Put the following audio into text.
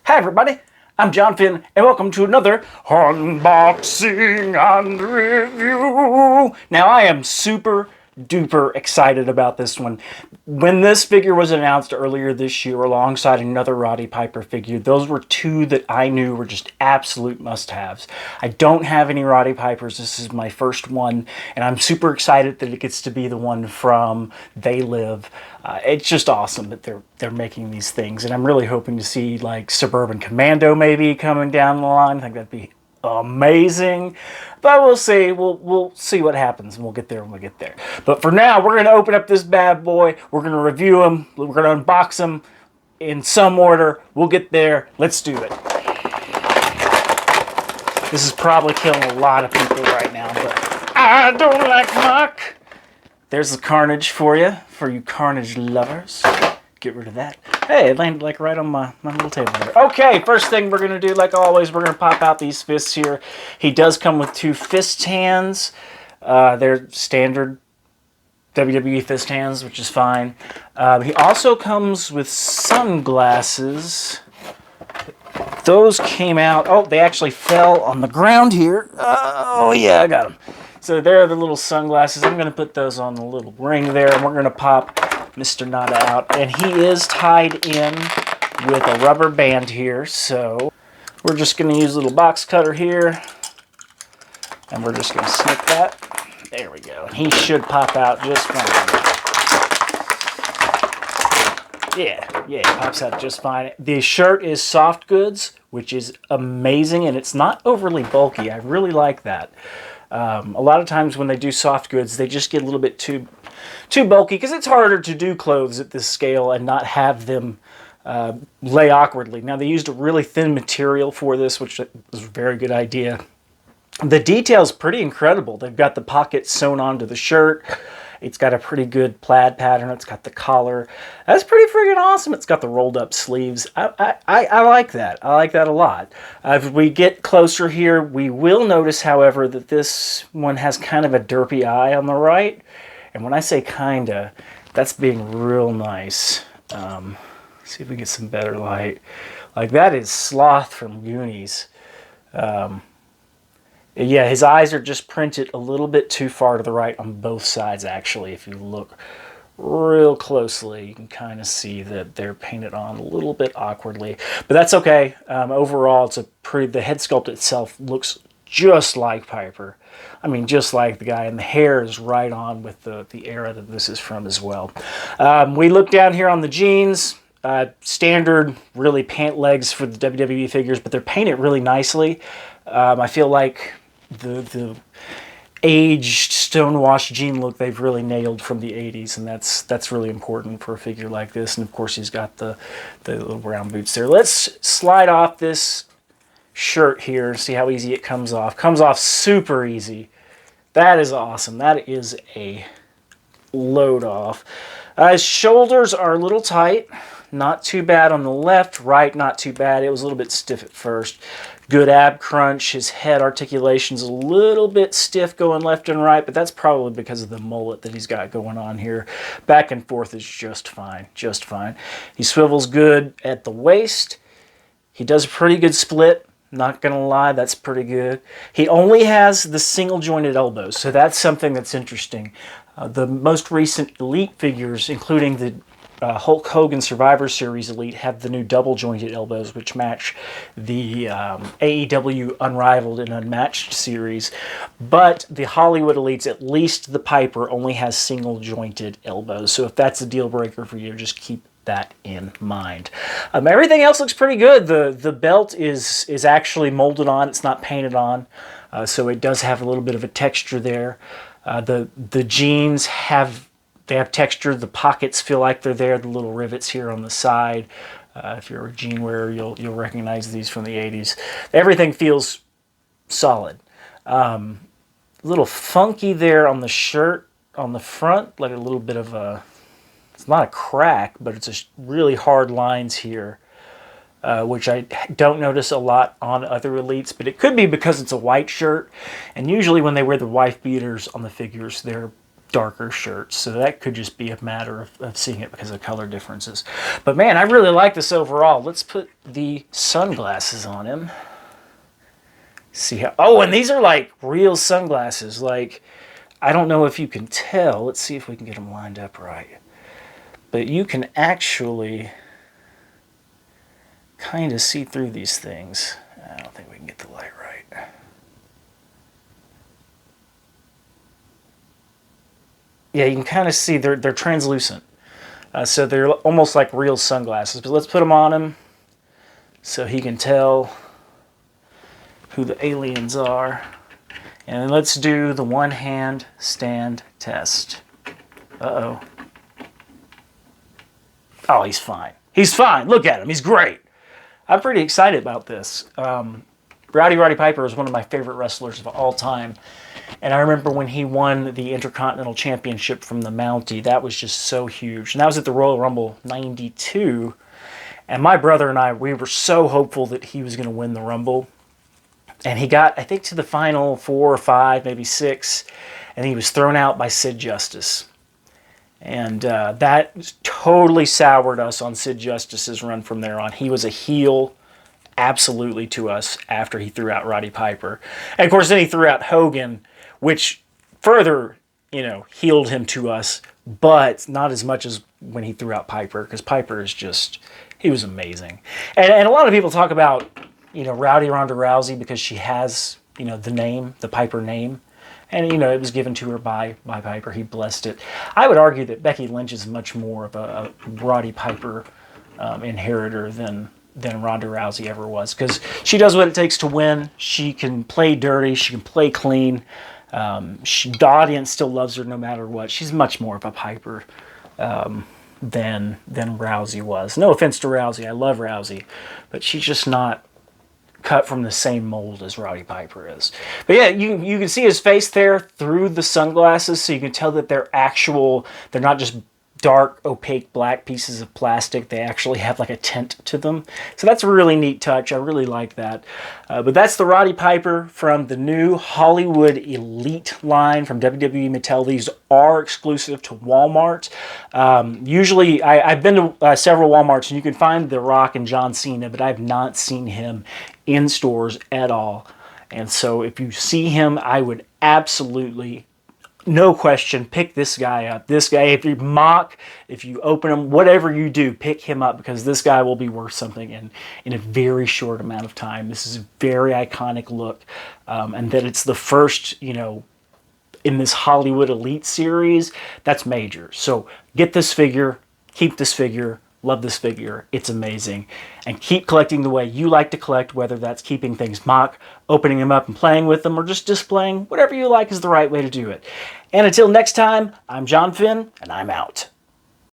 Hi everybody, I'm John Finn, and welcome to another unboxing and review. Now I am super duper excited about this one. When this figure was announced earlier this year alongside another Roddy Piper figure, those were two that I knew were just absolute must-haves. I don't have any Roddy Pipers. This is my first one, and I'm super excited that it gets to be the one from They Live. It's just awesome that they're making these things, and I'm really hoping to see like Suburban Commando maybe coming down the line. I think that'd be amazing, but we'll see. We'll see what happens, and we'll get there when we get there. But for now, we're gonna open up this bad boy. We're gonna review him. We're gonna unbox him in some order. We'll get there. Let's do it. This is probably killing a lot of people right now, but I don't like muck. There's the Carnage for you Carnage lovers. Get rid of that. Hey, it landed like right on my little table there. Okay, first thing we're going to do, like always, we're going to pop out these fists here. He does come with two fist hands. They're standard WWE fist hands, which is fine. He also comes with sunglasses. Those came out. Oh, they actually fell on the ground here. Oh, yeah, I got them. So there are the little sunglasses. I'm going to put those on the little ring there, and we're going to pop Mr. Nada out. And he is tied in with a rubber band here, so we're just going to use a little box cutter here, and we're just going to snip that. There we go. And he should pop out just fine. Yeah, it pops out just fine. The shirt is soft goods, which is amazing, and it's not overly bulky. I really like that. A lot of times when they do soft goods, they just get a little bit too bulky because it's harder to do clothes at this scale and not have them lay awkwardly. Now, they used a really thin material for this, which was a very good idea. The detail's pretty incredible. They've got the pockets sewn onto the shirt. It's got a pretty good plaid pattern. It's got the collar. That's pretty friggin' awesome. It's got the rolled up sleeves. I like that. I like that a lot. If we get closer here, we will notice, however, that this one has kind of a derpy eye on the right. And when I say kinda, that's being real nice. See if we get some better light. Like, that is Sloth from Goonies. Yeah, his eyes are just printed a little bit too far to the right on both sides, actually. If you look real closely, you can kind of see that they're painted on a little bit awkwardly. But that's okay. Overall, it's the head sculpt itself looks just like Piper. I mean, just like the guy. And the hair is right on with the era that this is from as well. We look down here on the jeans. Standard, really, pant legs for the WWE figures, but they're painted really nicely. I feel like the aged stonewashed jean look they've really nailed from the 80s, and that's really important for a figure like this. And of course he's got the little brown boots there. Let's slide off this shirt here and see how easy it comes off. Comes off super easy. That is awesome. That is a load off. His shoulders are a little tight. Not too bad on the left, right, not too bad. It was a little bit stiff at first. Good ab crunch. His head articulation's a little bit stiff going left and right, but that's probably because of the mullet that he's got going on here. Back and forth is just fine, just fine. He swivels good at the waist. He does a pretty good split. Not gonna lie, that's pretty good. He only has the single jointed elbows, so that's something that's interesting. The most recent Elite figures, including the Hulk Hogan Survivor Series Elite, have the new double jointed elbows, which match the AEW Unrivaled and Unmatched series. But the Hollywood Elites, at least the Piper, only has single jointed elbows. So if that's a deal breaker for you, just keep that in mind. Everything else looks pretty good. The belt is actually molded on. It's not painted on. So it does have a little bit of a texture there. The jeans have texture. The pockets feel like they're there. The little rivets here on the side. If you're a jean wearer, you'll recognize these from the 80s. Everything feels solid. A little funky there on the shirt on the front, like a little bit of a, it's not a crack, but it's a really hard lines here, which I don't notice a lot on other Elites, but it could be because it's a white shirt. And usually when they wear the wife beaters on the figures, they're darker shirts. So that could just be a matter of seeing it because of color differences. But man, I really like this overall. Let's put the sunglasses on him. See how, oh, and these are like real sunglasses. Like, I don't know if you can tell. Let's see if we can get them lined up right. But you can actually kind of see through these things. I don't think we can get the light right. Yeah, you can kind of see they're translucent. So they're almost like real sunglasses. But let's put them on him so he can tell who the aliens are. And then let's do the one-hand stand test. Uh-oh. Oh, he's fine. He's fine. Look at him. He's great. I'm pretty excited about this. Rowdy Roddy Piper is one of my favorite wrestlers of all time. And I remember when he won the Intercontinental Championship from the Mountie, that was just so huge. And that was at the Royal Rumble 92. And my brother and I, we were so hopeful that he was going to win the Rumble. And he got, I think, to the final 4 or 5, maybe 6, and he was thrown out by Sid Justice. And that totally soured us on Sid Justice's run from there on. He was a heel, absolutely, to us after he threw out Roddy Piper. And, of course, then he threw out Hogan, which further, healed him to us, but not as much as when he threw out Piper, because Piper is just, he was amazing. And a lot of people talk about, Rowdy Ronda Rousey because she has, the name, the Piper name. And, it was given to her by Piper. He blessed it. I would argue that Becky Lynch is much more of a Roddy Piper inheritor than Ronda Rousey ever was. Because she does what it takes to win. She can play dirty. She can play clean. The audience still loves her no matter what. She's much more of a Piper than Rousey was. No offense to Rousey. I love Rousey. But she's just not cut from the same mold as Roddy Piper is. But yeah, you can see his face there through the sunglasses, so you can tell that they're not just dark, opaque, black pieces of plastic. They actually have like a tint to them. So that's a really neat touch. I really like that. But that's the Roddy Piper from the new Hollywood Elite line from WWE Mattel. These are exclusive to Walmart. Usually, I've been to several Walmarts, and you can find The Rock and John Cena, but I've not seen him in stores at all. And so if you see him, I would absolutely, no question, pick this guy up. This guy, if you mock, if you open him, whatever you do, pick him up, because this guy will be worth something in a very short amount of time. This is a very iconic look. And that it's the first, in this Hollywood Elite series, that's major. So get this figure, keep this figure, love this figure. It's amazing. And keep collecting the way you like to collect, whether that's keeping things mock, opening them up and playing with them, or just displaying. Whatever you like is the right way to do it. And until next time, I'm John Finn, and I'm out.